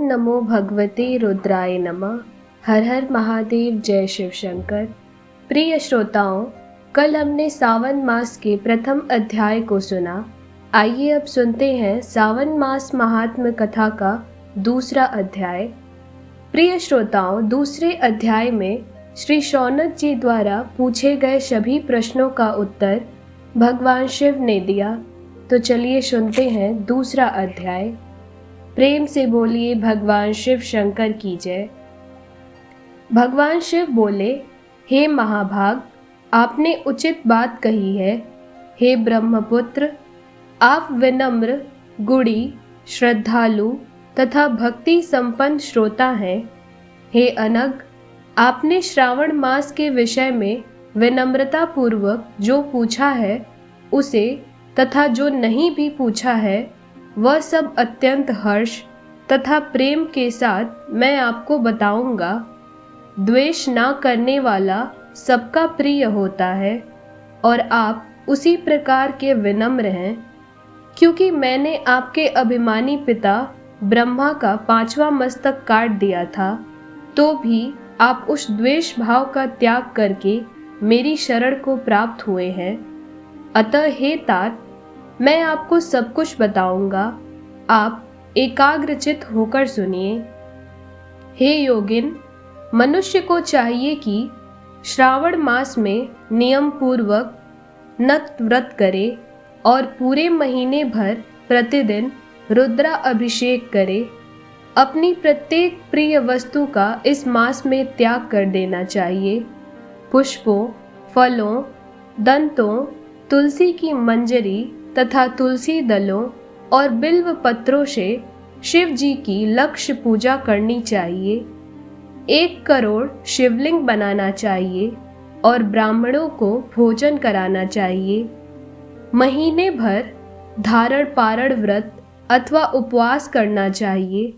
नमो भगवते रुद्राय नमः। हर हर महादेव, जय शिव शंकर। प्रिय श्रोताओं, कल हमने सावन मास के प्रथम अध्याय को सुना। आइए अब सुनते हैं सावन मास महात्म्य कथा का दूसरा अध्याय। प्रिय श्रोताओं, दूसरे अध्याय में श्री शौनक जी द्वारा पूछे गए सभी प्रश्नों का उत्तर भगवान शिव ने दिया। तो चलिए सुनते हैं दूसरा अध्याय। प्रेम से बोलिए भगवान शिव शंकर की जय। भगवान शिव बोले, हे महाभाग, आपने उचित बात कही है। हे ब्रह्मपुत्र, आप विनम्र, गुणी, श्रद्धालु तथा भक्ति संपन्न श्रोता हैं। हे अनग, आपने श्रावण मास के विषय में विनम्रता पूर्वक जो पूछा है उसे तथा जो नहीं भी पूछा है वह सब अत्यंत हर्ष तथा प्रेम के साथ मैं आपको बताऊंगा। द्वेष ना करने वाला सबका प्रिय होता है और आप उसी प्रकार के विनम्र हैं। क्योंकि मैंने आपके अभिमानी पिता ब्रह्मा का 5वां मस्तक काट दिया था, तो भी आप उस द्वेष भाव का त्याग करके मेरी शरण को प्राप्त हुए हैं। अतः हे तात, मैं आपको सब कुछ बताऊंगा, आप एकाग्रचित होकर सुनिए। हे योगिन, मनुष्य को चाहिए कि श्रावण मास में नियम पूर्वक नक्त व्रत करे और पूरे महीने भर प्रतिदिन रुद्रा अभिषेक करे। अपनी प्रत्येक प्रिय वस्तु का इस मास में त्याग कर देना चाहिए। पुष्पों, फलों, दंतों, तुलसी की मंजरी तथा तुलसी दलों और बिल्व पत्रों से शिव जी की लक्ष्य पूजा करनी चाहिए। 1 करोड़ शिवलिंग बनाना चाहिए और ब्राह्मणों को भोजन कराना चाहिए। महीने भर धारण पारण व्रत अथवा उपवास करना चाहिए।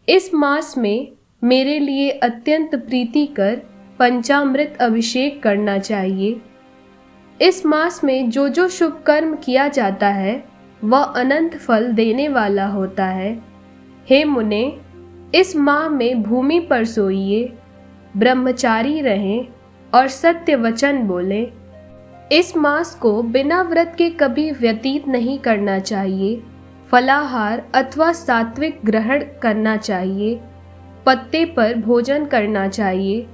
इस मास में मेरे लिए अत्यंत प्रीतिकर पंचामृत अभिषेक करना चाहिए। इस मास में जो जो शुभ कर्म किया जाता है वह अनंत फल देने वाला होता है। हे मुने, इस माह में भूमि पर सोइए, ब्रह्मचारी रहें और सत्य वचन बोलें। इस मास को बिना व्रत के कभी व्यतीत नहीं करना चाहिए। फलाहार अथवा सात्विक ग्रहण करना चाहिए। पत्ते पर भोजन करना चाहिए।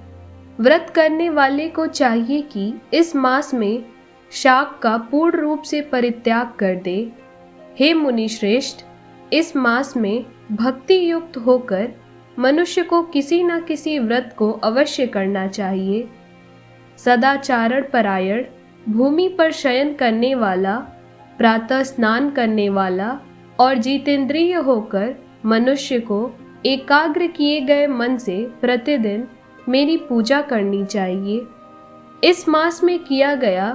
व्रत करने वाले को चाहिए कि इस मास में शाक का पूर्ण रूप से परित्याग कर दे। हे मुनि श्रेष्ठ, इस मास में भक्ति युक्त होकर मनुष्य को किसी न किसी व्रत को अवश्य करना चाहिए। सदाचारण परायण, भूमि पर शयन करने वाला, प्रातः स्नान करने वाला और जितेंद्रिय होकर मनुष्य को एकाग्र किए गए मन से प्रतिदिन मेरी पूजा करनी चाहिए। इस मास में किया गया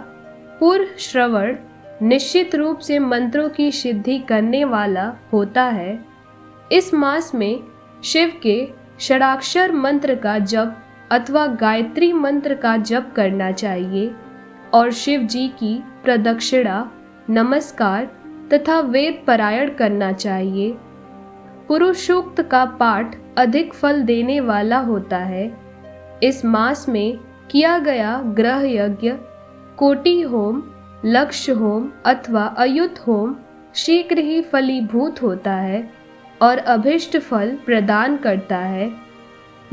पूर्व श्रवण निश्चित रूप से मंत्रों की सिद्धि करने वाला होता है। इस मास में शिव के षडाक्षर मंत्र का जप अथवा गायत्री मंत्र का जप करना चाहिए और शिव जी की प्रदक्षिणा, नमस्कार तथा वेद पारायण करना चाहिए। पुरुष सूक्त का पाठ अधिक फल देने वाला होता है। इस मास में किया गया ग्रह यज्ञ, कोटि होम, लक्ष्य होम अथवा अयुत होम शीघ्र ही फलीभूत होता है और अभिष्ट फल प्रदान करता है।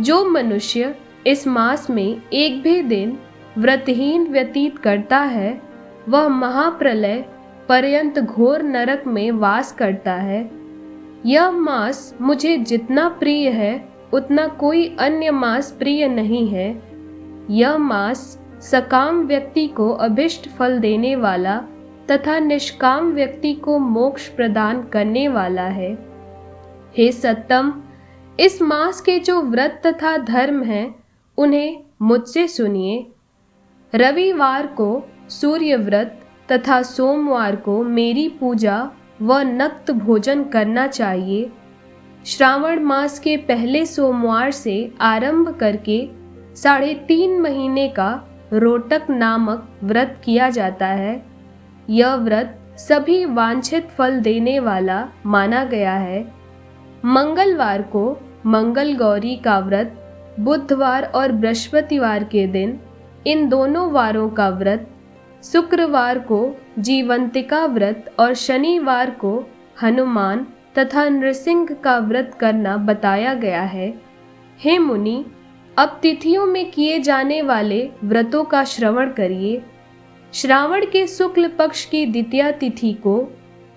जो मनुष्य इस मास में एक भी दिन व्रतहीन व्यतीत करता है वह महाप्रलय पर्यंत घोर नरक में वास करता है। यह मास मुझे जितना प्रिय है उतना कोई अन्य मास प्रिय नहीं है। यह मास सकाम व्यक्ति को अभिष्ट फल देने वाला तथा निष्काम व्यक्ति को मोक्ष प्रदान करने वाला है। हे सत्तम, इस मास के जो व्रत तथा धर्म हैं उन्हें मुझसे सुनिए। रविवार को सूर्य व्रत तथा सोमवार को मेरी पूजा व नक्त भोजन करना चाहिए। श्रावण मास के पहले सोमवार से आरंभ करके 3.5 महीने का रोटक नामक व्रत किया जाता है। यह व्रत सभी वांछित फल देने वाला माना गया है। मंगलवार को मंगल गौरी का व्रत, बुधवार और बृहस्पतिवार के दिन इन दोनों वारों का व्रत, शुक्रवार को जीवंतिका व्रत और शनिवार को हनुमान तथा नृसिंह का व्रत करना बताया गया है। हे मुनि, अब तिथियों में किए जाने वाले व्रतों का श्रवण करिए। श्रावण के शुक्ल पक्ष की द्वितीया तिथि को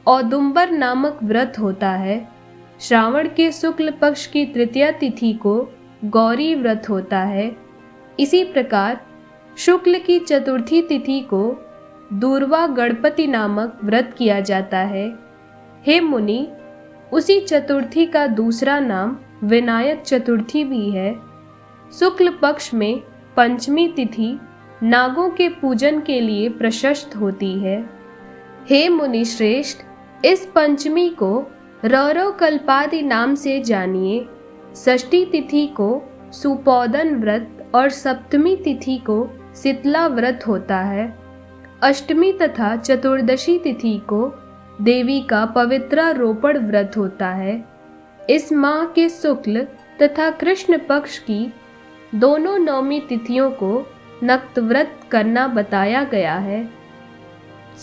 औदुंबर नामक व्रत होता है। श्रावण के शुक्ल पक्ष की तृतीया तिथि को गौरी व्रत होता है। इसी प्रकार शुक्ल की चतुर्थी तिथि को दूर्वा गणपति नामक व्रत किया जाता है। हे मुनि, उसी चतुर्थी का दूसरा नाम विनायक चतुर्थी भी है। शुक्ल पक्ष में पंचमी तिथि नागों के पूजन के लिए प्रशस्त होती है। हे मुनि श्रेष्ठ, इस पंचमी को रौरव कल्पादि नाम से जानिए। षष्ठी तिथि को सुपौदन व्रत और सप्तमी तिथि को शीतला व्रत होता है। अष्टमी तथा चतुर्दशी तिथि को देवी का पवित्रारोपण व्रत होता है। इस माह के शुक्ल तथा कृष्ण पक्ष की दोनों नवमी तिथियों को नक्त व्रत करना बताया गया है।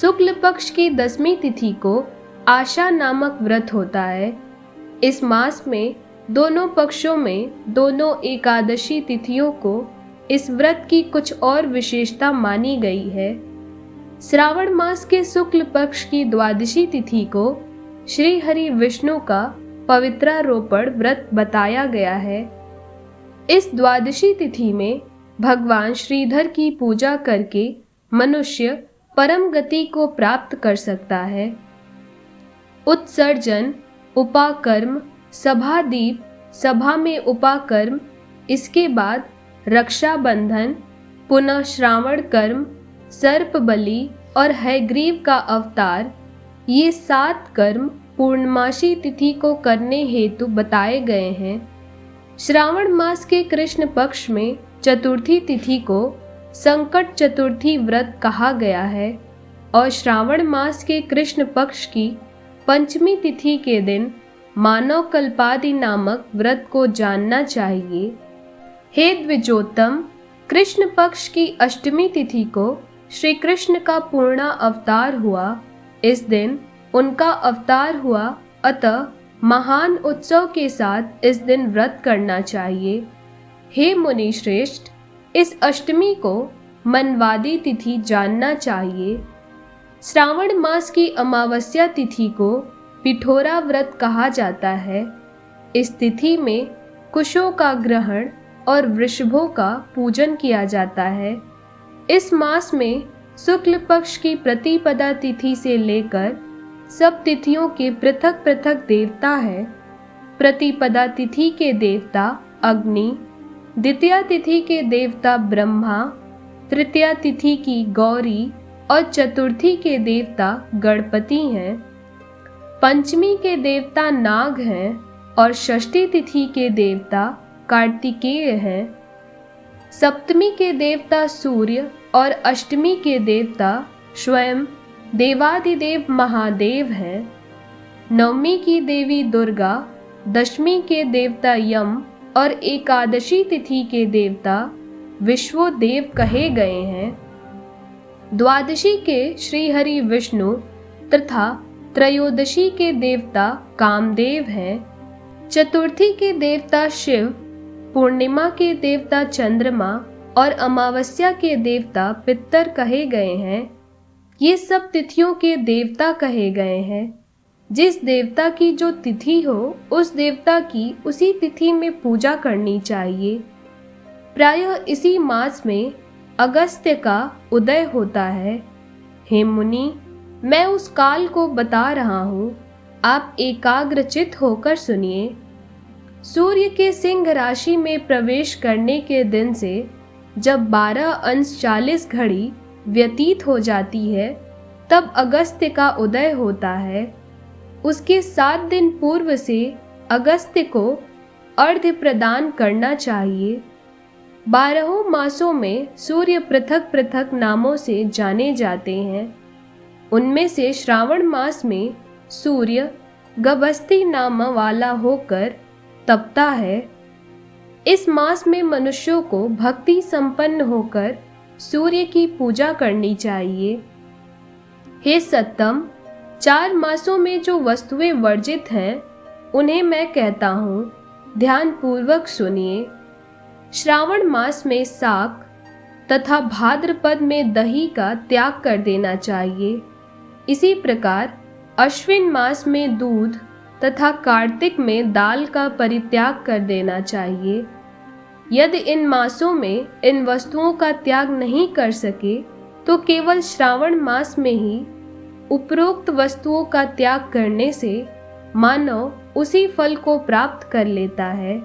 शुक्ल पक्ष की 10वीं तिथि को आशा नामक व्रत होता है। इस मास में दोनों पक्षों में दोनों एकादशी तिथियों को इस व्रत की कुछ और विशेषता मानी गई है। श्रावण मास के शुक्ल पक्ष की द्वादशी तिथि को श्री हरि विष्णु का पवित्रारोपण व्रत बताया गया है। इस द्वादशी तिथि में भगवान श्रीधर की पूजा करके मनुष्य परम गति को प्राप्त कर सकता है। उत्सर्जन, उपाकर्म, सभादीप, सभा में उपाकर्म, इसके बाद रक्षाबंधन, पुनः श्रावण कर्म, सर्प बलि और हयग्रीव का अवतार, ये 7 कर्म पूर्णमासी तिथि को करने हेतु बताए गए हैं। श्रावण मास के कृष्ण पक्ष में चतुर्थी तिथि को संकट चतुर्थी व्रत कहा गया है और श्रावण मास के कृष्ण पक्ष की पंचमी तिथि के दिन मानव कल्पादि नामक व्रत को जानना चाहिए। हे द्विजोत्तम, कृष्ण पक्ष की अष्टमी तिथि को श्री कृष्ण का पूर्णा अवतार हुआ। इस दिन उनका अवतार हुआ, अतः महान उत्सव के साथ इस दिन व्रत करना चाहिए। हे मुनि श्रेष्ठ, इस अष्टमी को मनवादी तिथि जानना चाहिए। श्रावण मास की अमावस्या तिथि को पिठोरा व्रत कहा जाता है। इस तिथि में कुशों का ग्रहण और वृषभों का पूजन किया जाता है। इस मास में शुक्ल पक्ष की प्रतिपदा तिथि से लेकर सब तिथियों के पृथक पृथक देवता है। प्रतिपदा तिथि के देवता अग्नि, द्वितीया तिथि के देवता ब्रह्मा, तृतीया तिथि की गौरी और चतुर्थी के देवता गणपति हैं। पंचमी के देवता नाग हैं और षष्ठी तिथि के देवता कार्तिकेय हैं। सप्तमी के देवता सूर्य और अष्टमी के देवता स्वयं देवाधिदेव महादेव हैं। नवमी की देवी दुर्गा, दशमी के देवता यम और एकादशी तिथि के देवता विश्वदेव कहे गए हैं। द्वादशी के श्री हरि विष्णु तथा त्रयोदशी के देवता कामदेव हैं। चतुर्थी के देवता शिव, पूर्णिमा के देवता चंद्रमा और अमावस्या के देवता पितर कहे गए हैं। ये सब तिथियों के देवता कहे गए हैं। जिस देवता की जो तिथि हो उस देवता की उसी तिथि में पूजा करनी चाहिए। प्रायः इसी मास में अगस्त्य का उदय होता है। हे मुनि, मैं उस काल को बता रहा हूँ, आप एकाग्रचित होकर सुनिए। सूर्य के सिंह राशि में प्रवेश करने के दिन से जब 12:40 घड़ी व्यतीत हो जाती है, तब अगस्त्य का उदय होता है। उसके 7 दिन पूर्व से अगस्त्य को अर्घ्य प्रदान करना चाहिए। 12 मासों में सूर्य पृथक पृथक नामों से जाने जाते हैं। उनमें से श्रावण मास में सूर्य गभस्ती नाम वाला होकर तपता है। इस मास में मनुष्यों को भक्ति संपन्न होकर सूर्य की पूजा करनी चाहिए। हे सत्तम, 4 मासों में जो वस्तुएं वर्जित हैं उन्हें मैं कहता हूँ, ध्यान पूर्वक सुनिए। श्रावण मास में शाक तथा भाद्रपद में दही का त्याग कर देना चाहिए। इसी प्रकार अश्विन मास में दूध तथा कार्तिक में दाल का परित्याग कर देना चाहिए। यदि इन मासों में इन वस्तुओं का त्याग नहीं कर सके तो केवल श्रावण मास में ही उपरोक्त वस्तुओं का त्याग करने से मानव उसी फल को प्राप्त कर लेता है।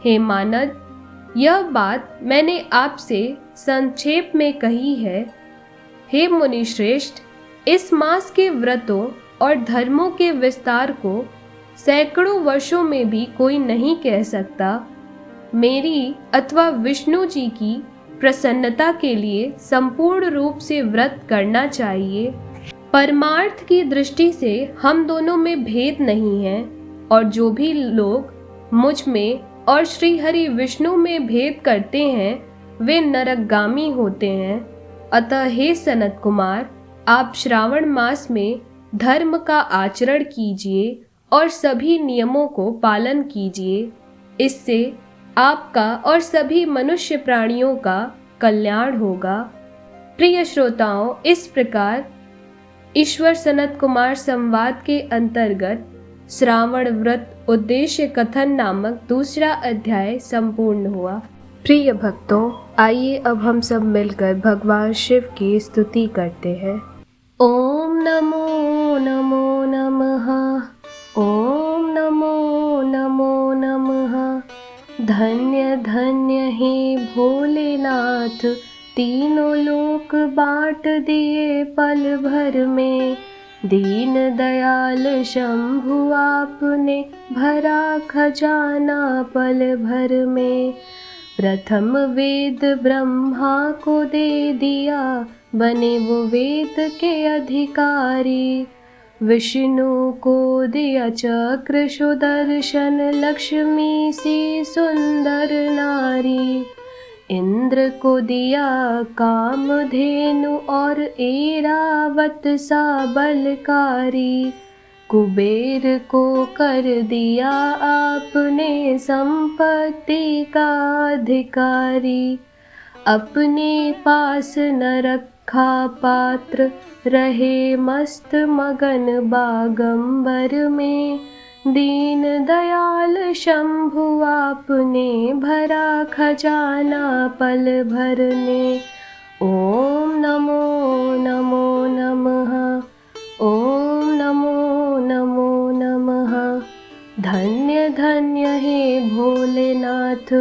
हे मानद, यह बात मैंने आपसे संक्षेप में कही है। हे मुनिश्रेष्ठ, इस मास के व्रतों और धर्मों के विस्तार को सैकड़ों वर्षों में भी कोई नहीं कह सकता। मेरी अथवा विष्णु जी की प्रसन्नता के लिए संपूर्ण रूप से व्रत करना चाहिए। परमार्थ की दृष्टि से हम दोनों में भेद नहीं है, और जो भी लोग मुझ में और श्री हरि विष्णु में भेद करते हैं वे नरकगामी होते हैं। अतः हे सनत कुमार, आप श्रावण मास में धर्म का आचरण कीजिए और सभी नियमों को पालन कीजिए। इससे आपका और सभी मनुष्य प्राणियों का कल्याण होगा। प्रिय श्रोताओं, इस प्रकार ईश्वर सनत कुमार संवाद के अंतर्गत श्रावण व्रत उद्देश्य कथन नामक दूसरा अध्याय संपूर्ण हुआ। प्रिय भक्तों, आइए अब हम सब मिलकर भगवान शिव की स्तुति करते हैं। ओम नमो नमो नमः, ओम नमो नमो नमः। धन्य धन्य हे भोलेनाथ, तीनों लोक बांट दिए पल भर में। दीन दयाल शंभु आपने भरा खजाना पल भर में। प्रथम वेद ब्रह्मा को दे दिया, बने वो वेद के अधिकारी। विष्णु को दिया चक्र सुदर्शन, लक्ष्मी सी सुंदर नारी। इंद्र को दिया कामधेनु और ऐरावत सा बलकारी। कुबेर को कर दिया आपने संपत्ति का अधिकारी। अपने पास न रखा पात्र, रहे मस्त मगन बागंबर में। दीन दयाल शंभु आपने भरा खजाना पल भरने। ओम नमो नमो नमः, ओम नमो नमो नमः। धन्य धन्य हे भोलेनाथ,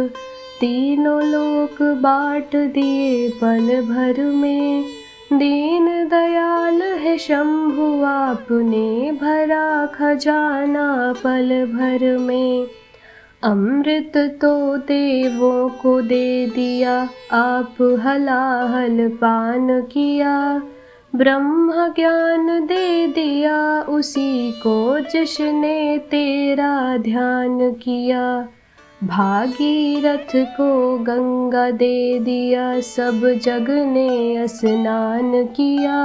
तीनों लोक बांट दिए पल भर में। दीन दयाल है शंभु आपने भरा खजाना पल भर में। अमृत तो देवों को दे दिया, आप हलाहल पान किया। ब्रह्म ज्ञान दे दिया उसी को, जिसने तेरा ध्यान किया। भागीरथ को गंगा दे दिया, सब जग ने स्नान किया।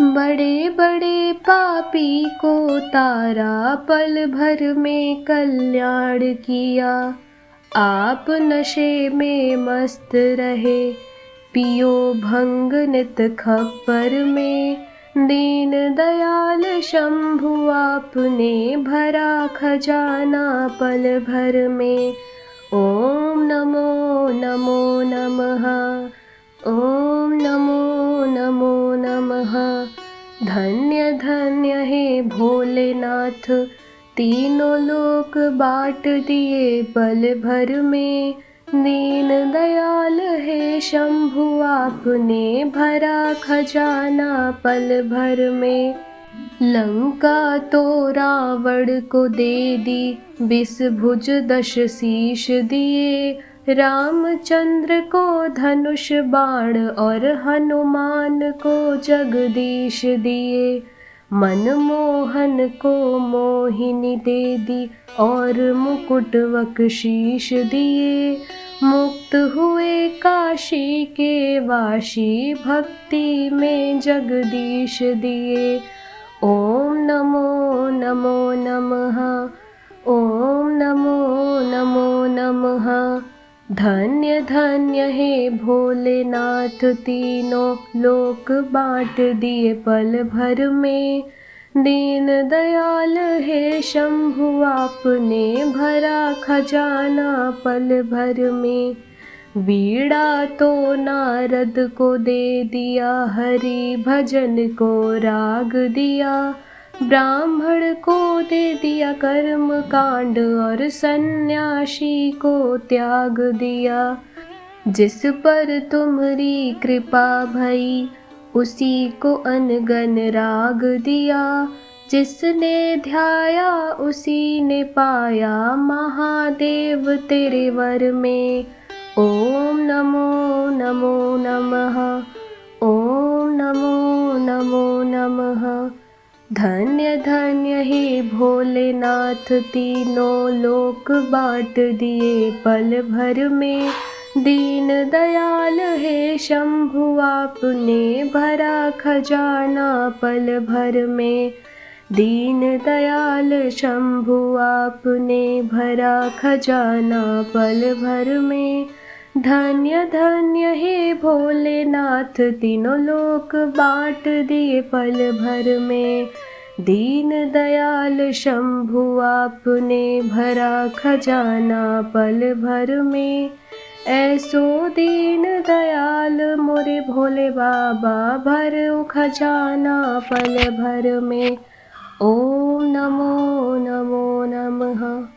बड़े बड़े पापी को तारा, पल भर में कल्याण किया। आप नशे में मस्त रहे, पियो भंग नित खप्पर में। दीन दयाल शंभु आपने भरा खजाना पल भर में। ओम नमो नमो नमः, ओम नमो नमो नमः। धन्य धन्य हे भोलेनाथ, तीनों लोक बांट दिए पल भर में। दीन दयाल है शंभु आपने भरा खजाना पल भर में। लंका तो रावण को दे दी, 20 भुज 10 शीश दिए। रामचंद्र को धनुष बाण और हनुमान को जगदीश दिए। मनमोहन को मोहिनी दे दी और मुकुट बख्शीश दिए। मुक्त हुए काशी के वाशी, भक्ति में जगदीश दिए। ओम नमो नमो नमः, ओम नमो नमो नमः। धन्य धन्य हे भोलेनाथ, तीनों लोक बांट दिए पल भर में। दीन दयाल हे शंभु, आपने भरा खजाना पल भर में। बीड़ा तो नारद को दे दिया, हरि भजन को राग दिया। ब्राह्मण को दे दिया कर्म कांड, और सन्यासी को त्याग दिया। जिस पर तुम्हारी कृपा भई, उसी को अनगन राग दिया। जिसने ध्याया उसी ने पाया, महादेव तेरे वर में। ओम नमो नमो नमः, ओम नमो नमो नमः। धन्य धन्य हे भोलेनाथ, तीनों लोक बांट दिए पल भर में। दीन दयाल हे शंभु, आपने भरा खजाना पल भर में। दीन दयाल शंभु, आपने भरा खजाना पल भर में। धन्य धन्य हे भोलेनाथ, तीनों लोक बांट दिए पल भर में। दीन दयाल शंभु, आपने भरा खजाना पल भर में। ऐसो दीन दयाल मोरे भोले बाबा, भरो खजाना पल भर में। ओम नमो नमो नमः।